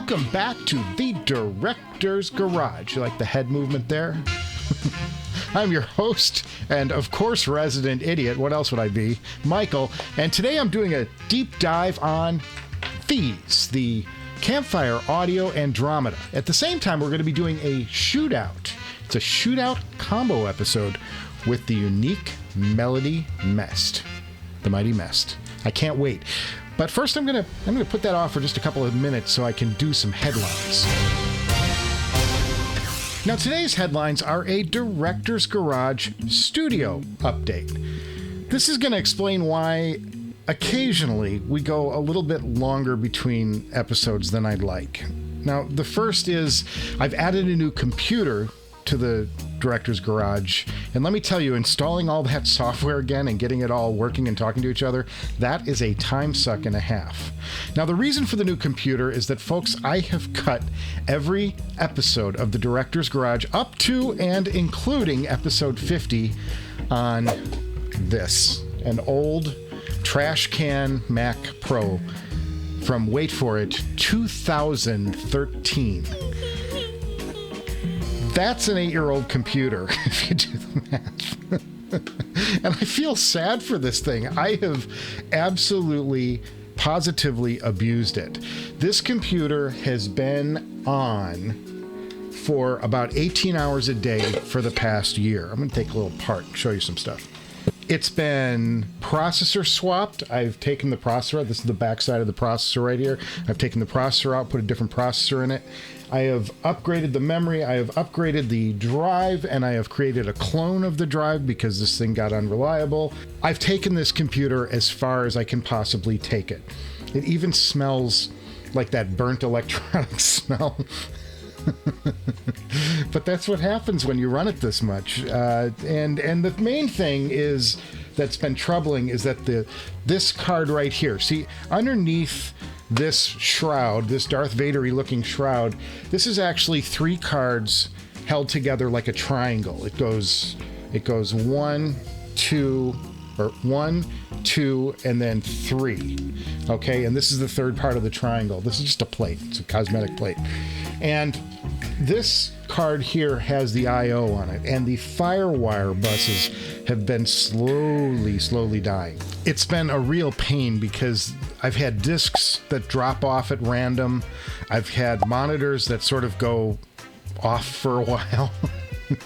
Welcome back to the Director's Garage. You like the head movement there? I'm your host, and of course, resident idiot. What else would I be? Michael. And today I'm doing a deep dive on these, the Campfire Audio Andromeda. At the same time, we're going to be doing a Shootout. It's a Shootout combo episode with the unique melody Mest, the mighty Mest. I can't wait. But first, I'm gonna put that off for just a couple of minutes so I can do some headlines. Now, today's headlines are a Director's Garage studio update. This is going to explain why occasionally we go a little bit longer between episodes than I'd like. Now, the first is I've added a new computer to the Director's Garage, and let me tell you, installing all that software again and getting it all working and talking to each other, that is a time suck and a half. Now, the reason for the new computer is that, folks, I have cut every episode of the Director's Garage up to and including episode 50 on this, an old trash can Mac Pro from, wait for it, 2013. That's an 8-year-old computer, if you do the math. And I feel sad for this thing. I have absolutely, positively abused it. This computer has been on for about 18 hours a day for the past year. I'm going to take a little part and show you some stuff. It's been processor swapped. I've taken the processor out. This is the back side of the processor right here. I've taken the processor out, put a different processor in it. I have upgraded the memory, I have upgraded the drive, and I have created a clone of the drive because this thing got unreliable. I've taken this computer as far as I can possibly take it. It even smells like that burnt electronics smell. But that's what happens when you run it this much. And the main thing is that's been troubling is that this card right here, see, underneath this shroud, this Darth Vader-y looking shroud, this is actually 3 cards held together like a triangle. It goes 1, 2, or 1, 2, and then 3. Okay, and this is the third part of the triangle. This is just a plate. It's a cosmetic plate. And this card here has the I/O on it, and the FireWire buses have been slowly dying. It's been a real pain because I've had discs that drop off at random. I've had monitors that sort of go off for a while.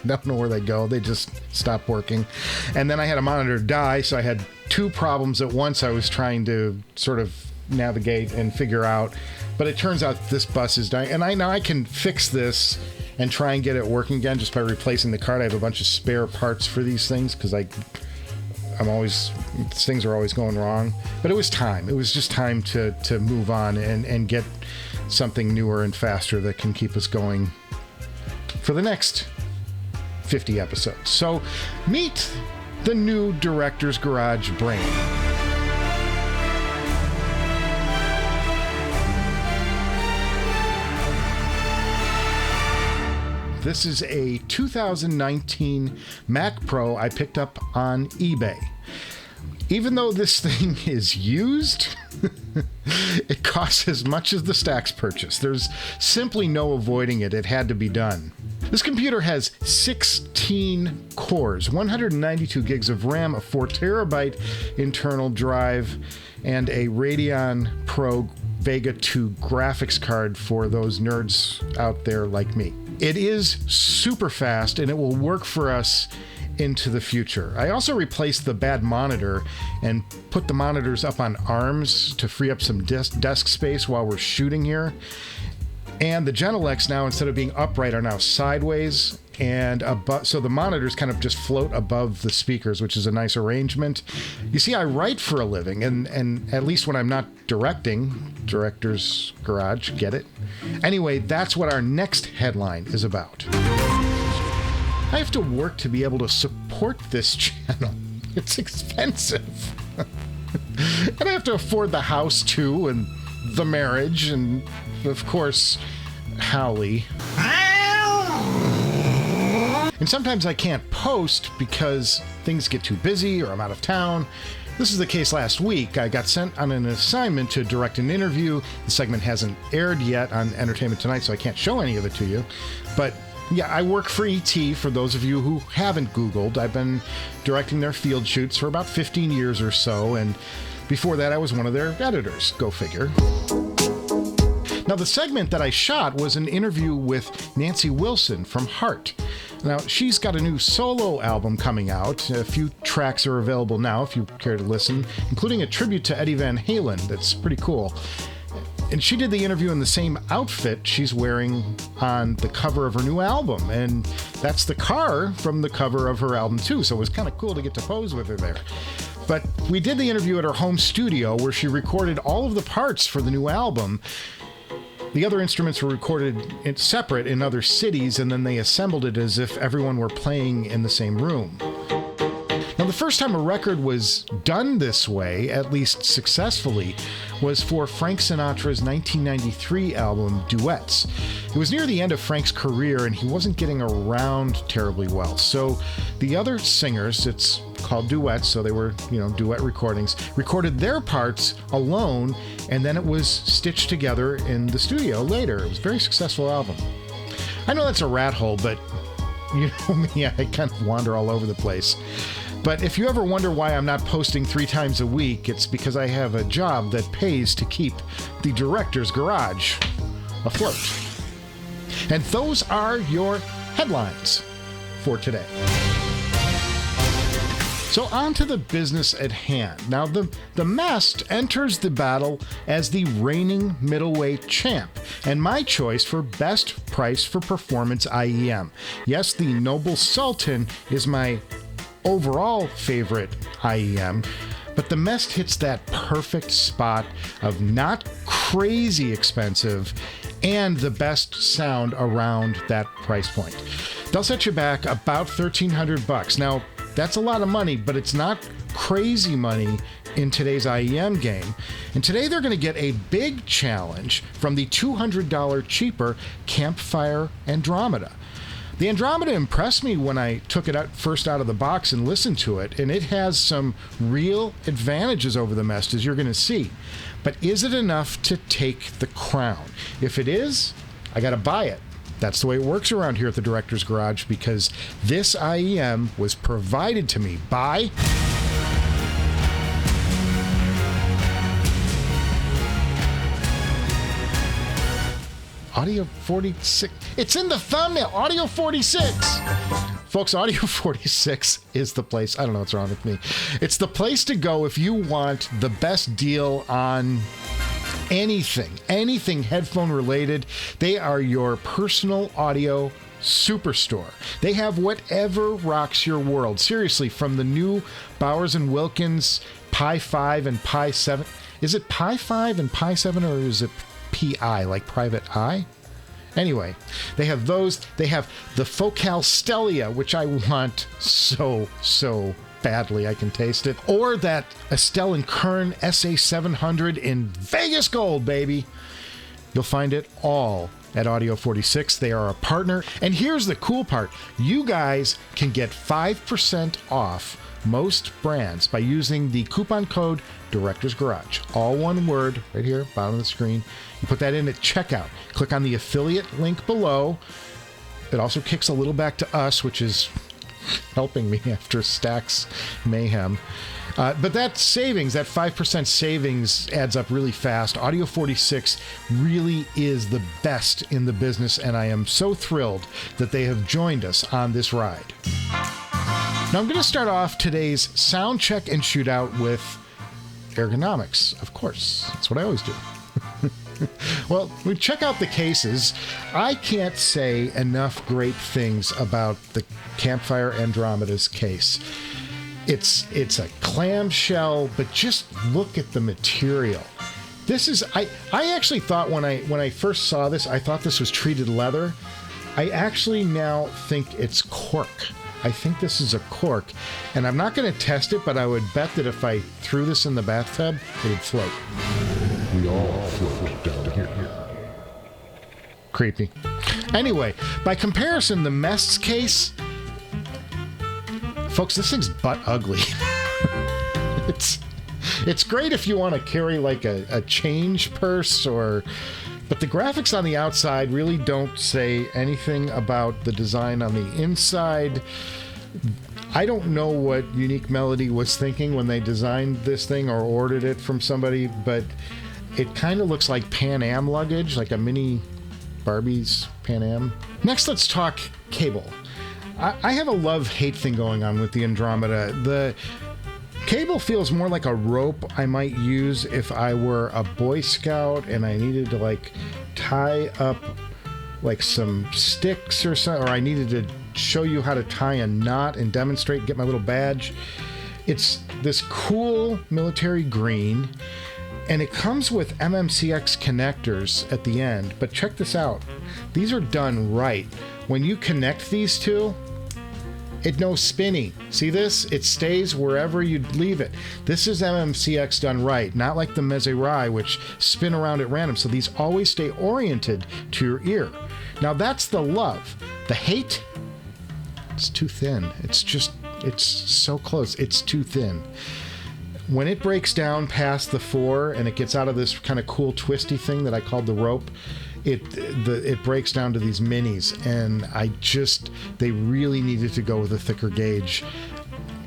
Don't know where they go. They just stop working. And then I had a monitor die, so I had 2 problems at once I was trying to sort of navigate and figure out. But it turns out this bus is dying. And I can fix this and try and get it working again just by replacing the card. I have a bunch of spare parts for these things because things are always going wrong. But it was time. It was just time to move on and get something newer and faster that can keep us going for the next 50 episodes. So meet the new Director's Garage brain. This is a 2019 Mac Pro I picked up on eBay. Even though this thing is used, it costs as much as the Stax purchase. There's simply no avoiding it. It had to be done. This computer has 16 cores, 192 gigs of RAM, a 4 terabyte internal drive, and a Radeon Pro Vega 2 graphics card for those nerds out there like me. It is super fast, and it will work for us into the future. I also replaced the bad monitor and put the monitors up on arms to free up some desk space while we're shooting here. And the Genelecs now, instead of being upright, are now sideways, and so the monitors kind of just float above the speakers, which is a nice arrangement. You see, I write for a living, and at least when I'm not directing, Director's Garage, get it? Anyway, that's what our next headline is about. I have to work to be able to support this channel. It's expensive. And I have to afford the house too, and the marriage, and of course, Howley. And sometimes I can't post because things get too busy or I'm out of town. This is the case last week. I got sent on an assignment to direct an interview. The segment hasn't aired yet on Entertainment Tonight, so I can't show any of it to you. But yeah, I work for ET, for those of you who haven't Googled. I've been directing their field shoots for about 15 years or so, and before that I was one of their editors. Go figure. Now, the segment that I shot was an interview with Nancy Wilson from Heart. Now, she's got a new solo album coming out. A few tracks are available now if you care to listen, including a tribute to Eddie Van Halen that's pretty cool. And she did the interview in the same outfit she's wearing on the cover of her new album. And that's the car from the cover of her album, too. So it was kind of cool to get to pose with her there. But we did the interview at her home studio where she recorded all of the parts for the new album. The other instruments were recorded separate in other cities, and then they assembled it as if everyone were playing in the same room. Now, the first time a record was done this way, at least successfully, was for Frank Sinatra's 1993 album, Duets. It was near the end of Frank's career, and he wasn't getting around terribly well. So the other singers, it's called Duets, so they were, duet recordings, recorded their parts alone, and then it was stitched together in the studio later. It was a very successful album. I know that's a rat hole, but you know me, I kind of wander all over the place. But if you ever wonder why I'm not posting 3 times a week, it's because I have a job that pays to keep the director's garage afloat. And those are your headlines for today. So on to the business at hand. Now, the Mest enters the battle as the reigning middleweight champ, and my choice for best price for performance IEM. Yes, the Noble Sultan is my overall favorite IEM, but the Mest hits that perfect spot of not crazy expensive and the best sound around that price point. They'll set you back about $1,300. Now, that's a lot of money, but it's not crazy money in today's IEM game. And today they're going to get a big challenge from the $200 cheaper Campfire Andromeda. The Andromeda impressed me when I took it first out of the box and listened to it, and it has some real advantages over the Mest, as you're going to see. But is it enough to take the crown? If it is, I got to buy it. That's the way it works around here at the Director's Garage, because this IEM was provided to me by Audio 46. It's in the thumbnail. Audio 46. Folks, Audio 46 is the place. I don't know what's wrong with me. It's the place to go if you want the best deal on anything headphone related. They are your personal audio superstore. They have whatever rocks your world. Seriously, from the new Bowers & Wilkins Pi 5 and Pi 7. Is it Pi 5 and Pi 7, or is it PI, like private eye? Anyway, they have those. They have the Focal Stellia, which I want so badly. I can taste it. Or that Estelle & Kern SA700 in Vegas gold, baby. You'll find it all at Audio 46. They are a partner. And here's the cool part. You guys can get 5% off most brands by using the coupon code Director's Garage. All one word, right here, bottom of the screen. You put that in at checkout. Click on the affiliate link below. It also kicks a little back to us, which is helping me after Stack's mayhem. But that savings, that 5% savings adds up really fast. Audio 46 really is the best in the business, and I am so thrilled that they have joined us on this ride. Now, I'm going to start off today's sound check and shootout with Ergonomics, of course. That's what I always do. Well, we check out the cases. I can't say enough great things about the Campfire Andromeda's case. It's a clamshell, but just look at the material. This is I actually thought when I first saw this, I thought this was treated leather. I actually now think it's cork. I think this is a cork, and I'm not going to test it, but I would bet that if I threw this in the bathtub, it would float. We all float down here. Creepy. Anyway, by comparison, the Mest's case, folks, this thing's butt ugly. It's great if you want to carry like a change purse but the graphics on the outside really don't say anything about the design on the inside. I don't know what Unique Melody was thinking when they designed this thing or ordered it from somebody, but it kind of looks like Pan Am luggage, like a mini Barbie's Pan Am. Next, let's talk cable. I have a love-hate thing going on with the Andromeda. The cable feels more like a rope I might use if I were a Boy Scout and I needed to like tie up like some sticks or something, or I needed to show you how to tie a knot and demonstrate, get my little badge. It's this cool military green, and it comes with MMCX connectors at the end. But check this out. These are done right. When you connect these two, it knows spinning. See this? It stays wherever you leave it. This is MMCX done right, not like the Mezerai, which spin around at random. So these always stay oriented to your ear. Now that's the love. The hate, it's too thin. It's so close. It's too thin. When it breaks down past the 4 and it gets out of this kind of cool twisty thing that I called the rope, it breaks down to these minis, and they really needed to go with a thicker gauge.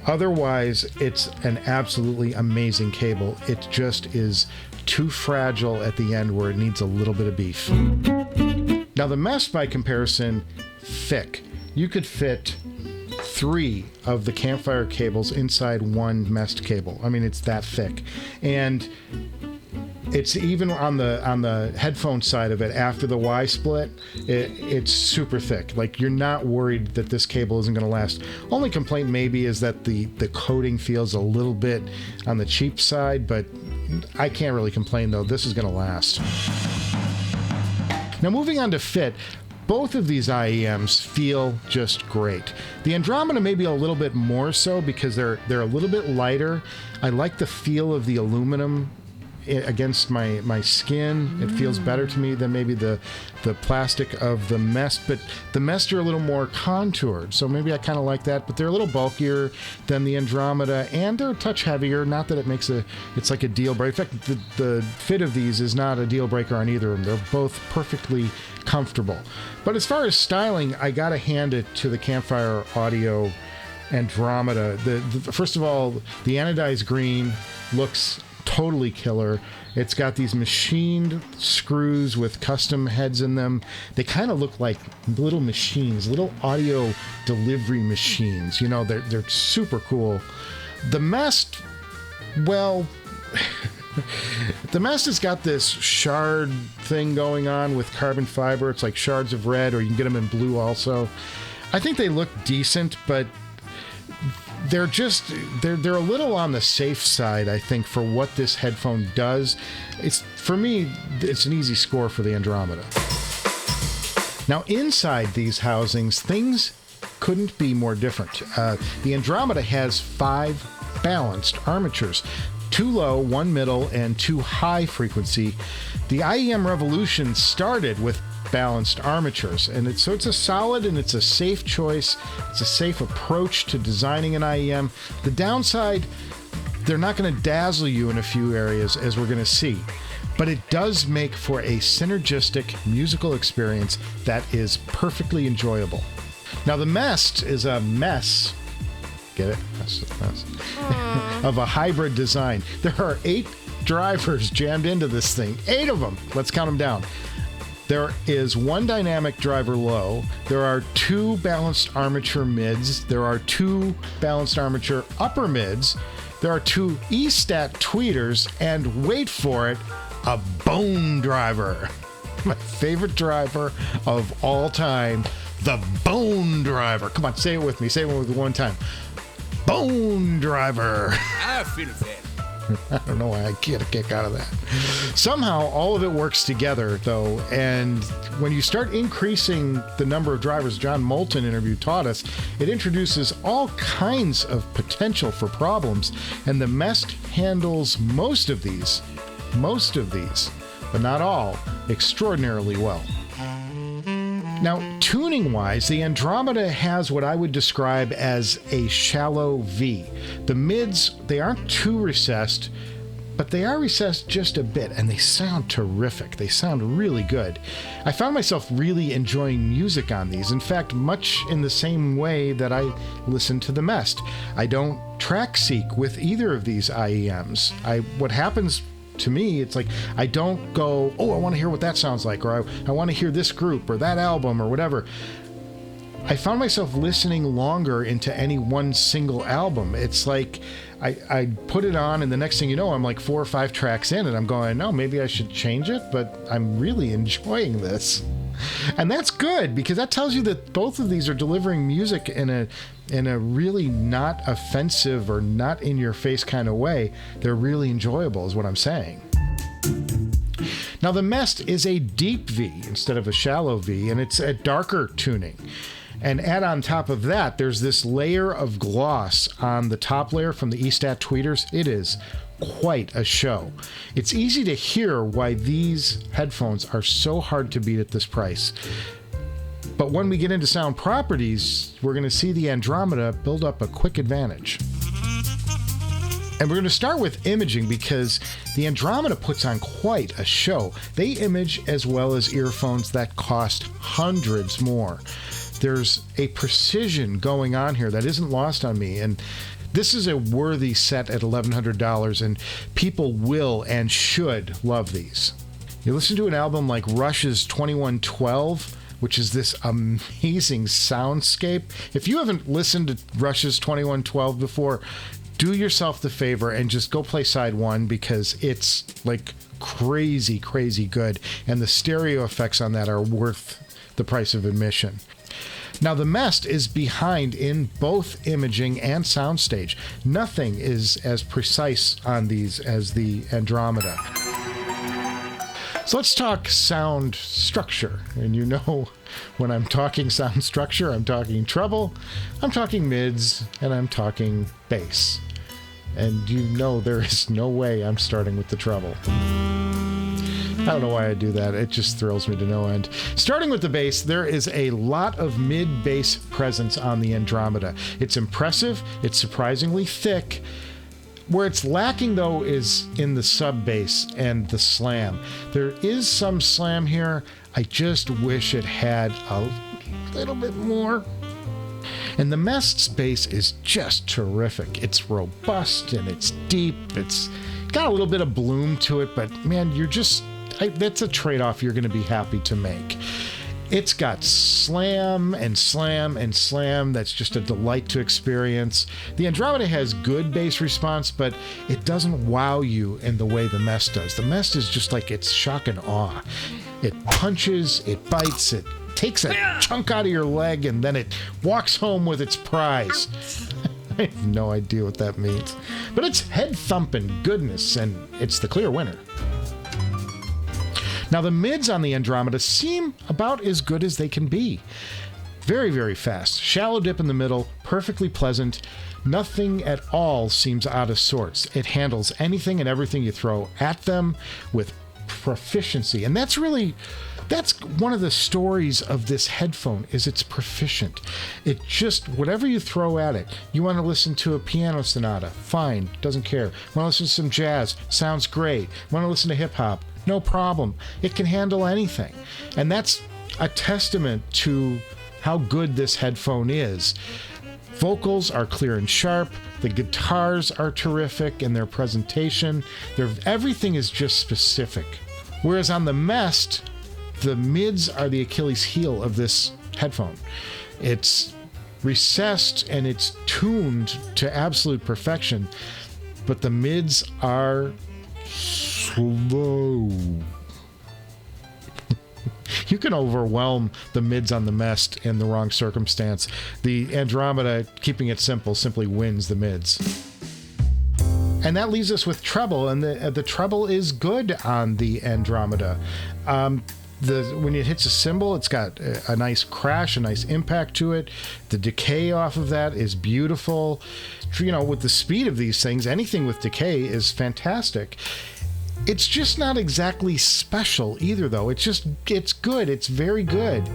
Otherwise, it's an absolutely amazing cable. It just is too fragile at the end where it needs a little bit of beef. Now the Mest, by comparison, thick. You could fit 3 of the Campfire cables inside one Mest cable. I mean, it's that thick. And it's even on the headphone side of it, after the Y split, it's super thick. Like, you're not worried that this cable isn't going to last. Only complaint maybe is that the coating feels a little bit on the cheap side, but I can't really complain though. This is going to last. Now moving on to fit, both of these IEMs feel just great. The Andromeda maybe a little bit more so because they're a little bit lighter. I like the feel of the aluminum against my skin. It feels better to me than maybe the plastic of the Mest, but the Mest are a little more contoured, so maybe I kind of like that. But they're a little bulkier than the Andromeda, and they're a touch heavier. Not that it's like a deal breaker. In fact, the fit of these is not a deal breaker on either of them. They're both perfectly comfortable. But as far as styling, I gotta hand it to the Campfire Audio Andromeda. First of all, the anodized green looks totally killer. It's got these machined screws with custom heads in them. They kind of look like little machines, little audio delivery machines. You know, they're super cool. The Mest, well, the Mest has got this shard thing going on with carbon fiber. It's like shards of red, or you can get them in blue also. I think they look decent, but they're a little on the safe side, I think, for what this headphone does. For me, it's an easy score for the Andromeda. Now, inside these housings, things couldn't be more different. The Andromeda has 5 balanced armatures, 2 low, 1 middle, and 2 high frequency. The IEM revolution started with balanced armatures, and it's a solid and it's a safe choice. It's a safe approach to designing an IEM. The downside, they're not going to dazzle you in a few areas, as we're going to see, but it does make for a synergistic musical experience that is perfectly enjoyable. Now the Mest is a mess. Get it? Mess. Of a hybrid design. There are 8 drivers jammed into this thing. 8 of them. Let's count them down. There is 1 dynamic driver low. There are 2 balanced armature mids. There are 2 balanced armature upper mids. There are 2 E-stat tweeters, and wait for it, a bone driver. My favorite driver of all time, the bone driver. Come on, say it with me. Say it with one time. Bone driver. I feel that. I don't know why I get a kick out of that. Somehow, all of it works together, though, and when you start increasing the number of drivers, John Moulton interview taught us, it introduces all kinds of potential for problems, and the Mest handles most of these, but not all, extraordinarily well. Now, tuning-wise, the Andromeda has what I would describe as a shallow V. The mids, they aren't too recessed, but they are recessed just a bit, and they sound terrific. They sound really good. I found myself really enjoying music on these. In fact, much in the same way that I listen to the Mest. I don't track seek with either of these IEMs. What happens to me, it's like I don't go, oh, I want to hear what that sounds like, or I want to hear this group or that album or whatever. I found myself listening longer into any one single album. It's like I put it on, and the next thing you know, I'm like 4 or 5 tracks in, and I'm going, no, maybe I should change it, but I'm really enjoying this. And that's good, because that tells you that both of these are delivering music in a really not offensive or not in your face kind of way. They're really enjoyable is what I'm saying. Now, the Mest is a deep V instead of a shallow V, and it's a darker tuning. And add on top of that, there's this layer of gloss on the top layer from the eStat tweeters. It is quite a show. It's easy to hear why these headphones are so hard to beat at this price. But when we get into sound properties, we're going to see the Andromeda build up a quick advantage. And we're going to start with imaging, because the Andromeda puts on quite a show. They image as well as earphones that cost hundreds more. There's a precision going on here that isn't lost on me, and this is a worthy set at $1,100, and people will and should love these. You listen to an album like Rush's 2112, which is this amazing soundscape. If you haven't listened to Rush's 2112 before, do yourself the favor and just go play side one, because it's like crazy, crazy good, and the stereo effects on that are worth the price of admission. Now, the Mest is behind in both imaging and soundstage. Nothing is as precise on these as the Andromeda. So let's talk sound structure. And you know, when I'm talking sound structure, I'm talking treble, I'm talking mids, and I'm talking bass. And you know there is no way I'm starting with the treble. I don't know why I do that. It just thrills me to no end. Starting with the bass, there is a lot of mid-bass presence on the Andromeda. It's impressive. It's surprisingly thick. Where it's lacking, though, is in the sub-bass and the slam. There is some slam here. I just wish it had a little bit more. And the Mest's bass is just terrific. It's robust and it's deep. It's got a little bit of bloom to it, but man, that's a trade-off you're going to be happy to make. It's got slam and slam and slam. That's just a delight to experience. The Andromeda has good bass response, but it doesn't wow you in the way the Mest does. The Mest is just like it's shock and awe. It punches, it bites, it takes a chunk out of your leg, and then it walks home with its prize. I have no idea what that means. But it's head-thumping goodness, and it's the clear winner. Now, the mids on the Andromeda seem about as good as they can be. Very, very fast. Shallow dip in the middle, perfectly pleasant. Nothing at all seems out of sorts. It handles anything and everything you throw at them with proficiency. And that's one of the stories of this headphone, is it's proficient. It just, whatever you throw at it, you want to listen to a piano sonata, fine, doesn't care. Want to listen to some jazz, sounds great. Want to listen to hip hop, no problem. It can handle anything. And that's a testament to how good this headphone is. Vocals are clear and sharp. The guitars are terrific in their presentation. Everything is just specific. Whereas on the Mest, the mids are the Achilles heel of this headphone. It's recessed and it's tuned to absolute perfection, but the mids are slow. You can overwhelm the mids on the Mest in the wrong circumstance. The Andromeda, keeping it simple, simply wins the mids. And that leaves us with treble, and the treble is good on the Andromeda. When it hits a cymbal, it's got a nice crash, a nice impact to it. The decay off of that is beautiful. You know, with the speed of these things, anything with decay is fantastic. It's just not exactly special either, though. It's good. It's very good.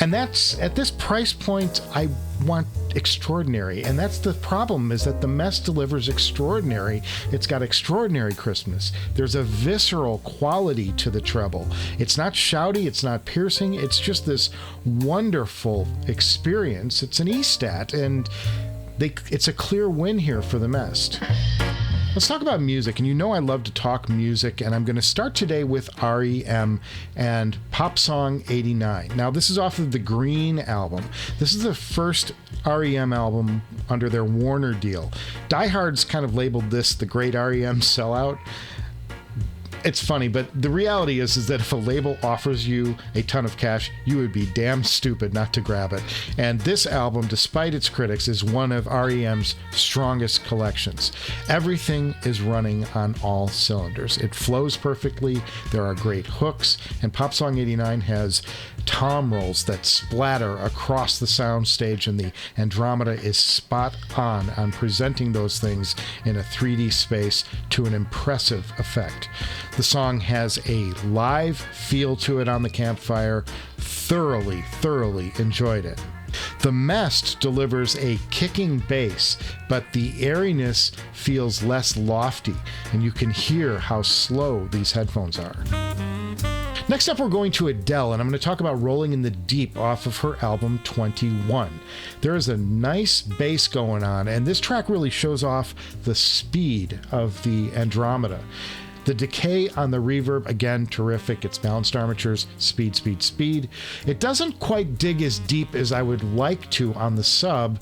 And that's, at this price point, I want extraordinary. And that's the problem, is that the Mest delivers extraordinary. It's got extraordinary crispness. There's a visceral quality to the treble. It's not shouty, it's not piercing, it's just this wonderful experience. It's an E-stat, and it's a clear win here for the Mest. Let's talk about music, and you know I love to talk music, and I'm going to start today with R.E.M. and Pop Song 89. Now, this is off of the Green album. This is the first R.E.M. album under their Warner deal. Diehards kind of labeled this the Great R.E.M. Sellout. It's funny, but the reality is that if a label offers you a ton of cash, you would be damn stupid not to grab it. And this album, despite its critics, is one of R.E.M.'s strongest collections. Everything is running on all cylinders. It flows perfectly, there are great hooks, and Pop Song 89 has tom rolls that splatter across the soundstage, and the Andromeda is spot on presenting those things in a 3D space to an impressive effect. The song has a live feel to it on the Campfire. Thoroughly enjoyed it. The Mest delivers a kicking bass, but the airiness feels less lofty, and you can hear how slow these headphones are. Next up, we're going to Adele, and I'm going to talk about Rolling in the Deep off of her album 21. There is a nice bass going on, and this track really shows off the speed of the Andromeda. The decay on the reverb, again, terrific. It's balanced armatures, speed. It doesn't quite dig as deep as I would like to on the sub.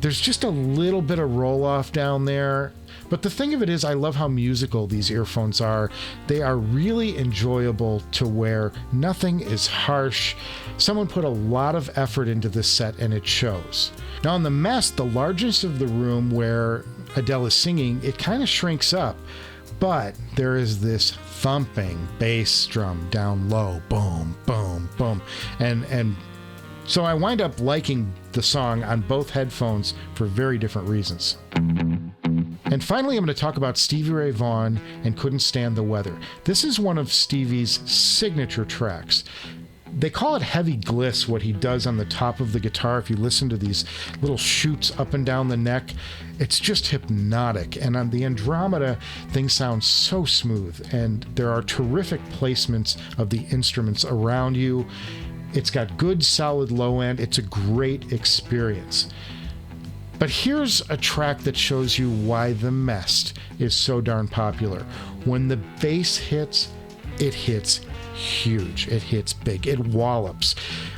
There's just a little bit of roll-off down there. But the thing of it is, I love how musical these earphones are. They are really enjoyable to wear. Nothing is harsh. Someone put a lot of effort into this set, and it shows. Now on the Mest, the largest of the room where Adele is singing, it kind of shrinks up. But there is this thumping bass drum down low, boom, boom, boom. And so I wind up liking the song on both headphones for very different reasons. And finally, I'm going to talk about Stevie Ray Vaughan and Couldn't Stand the Weather. This is one of Stevie's signature tracks. They call it heavy gliss, what he does on the top of the guitar. If you listen to these little shoots up and down the neck, it's just hypnotic. And on the Andromeda, things sound so smooth, and there are terrific placements of the instruments around you. It's got good, solid low end. It's a great experience. But here's a track that shows you why the Mest is so darn popular. When the bass hits, it hits huge. It hits big. It wallops.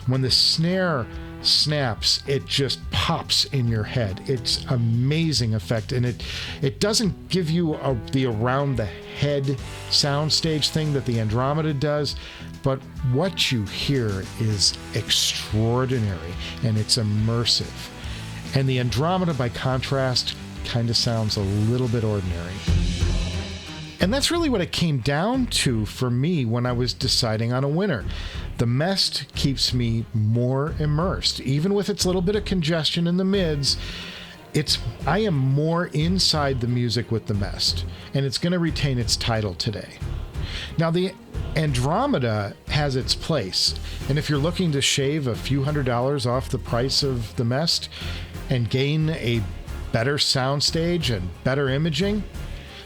When the snare snaps, it just pops in your head. It's amazing effect, and it doesn't give you the around the head soundstage thing that the Andromeda does, but what you hear is extraordinary, and it's immersive. And the Andromeda, by contrast, kind of sounds a little bit ordinary. And that's really what it came down to for me when I was deciding on a winner. The Mest keeps me more immersed. Even with its little bit of congestion in the mids, I am more inside the music with the Mest, and it's going to retain its title today. Now, the Andromeda has its place, and if you're looking to shave a few $100s off the price of the Mest and gain a better soundstage and better imaging,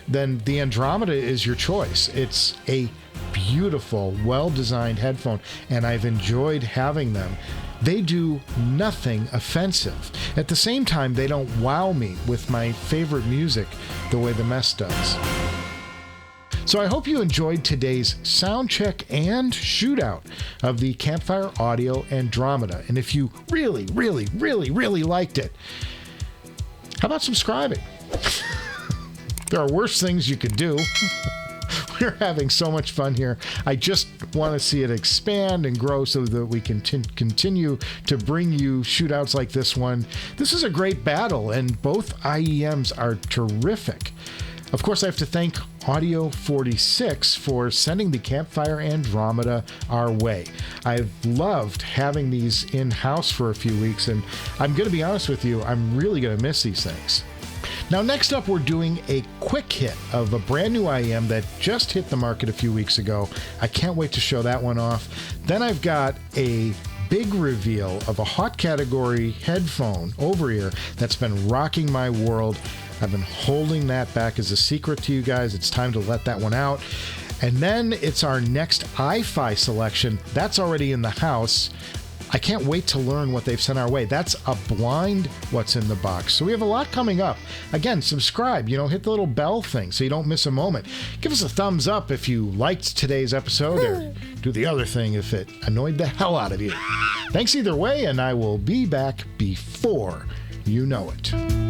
then the Andromeda is your choice. It's a beautiful, well-designed headphone, and I've enjoyed having them. They do nothing offensive. At the same time, they don't wow me with my favorite music the way the Mest does. So I hope you enjoyed today's sound check and shootout of the Campfire Audio Andromeda. And if you really liked it, how about subscribing? There are worse things you could do. We're having so much fun here. I just want to see it expand and grow so that we can continue to bring you shootouts like this one. This is a great battle, and both IEMs are terrific. Of course, I have to thank Audio 46 for sending the Campfire Andromeda our way. I've loved having these in-house for a few weeks, and I'm going to be honest with you, I'm really going to miss these things. Now, next up, we're doing a quick hit of a brand new IEM that just hit the market a few weeks ago. I can't wait to show that one off. Then I've got a big reveal of a hot category headphone over-ear that's been rocking my world. I've been holding that back as a secret to you guys. It's time to let that one out. And then it's our next iFi selection. That's already in the house. I can't wait to learn what they've sent our way. That's a blind what's in the box. So we have a lot coming up. Again, subscribe, hit the little bell thing so you don't miss a moment. Give us a thumbs up if you liked today's episode, or do the other thing if it annoyed the hell out of you. Thanks either way, and I will be back before you know it.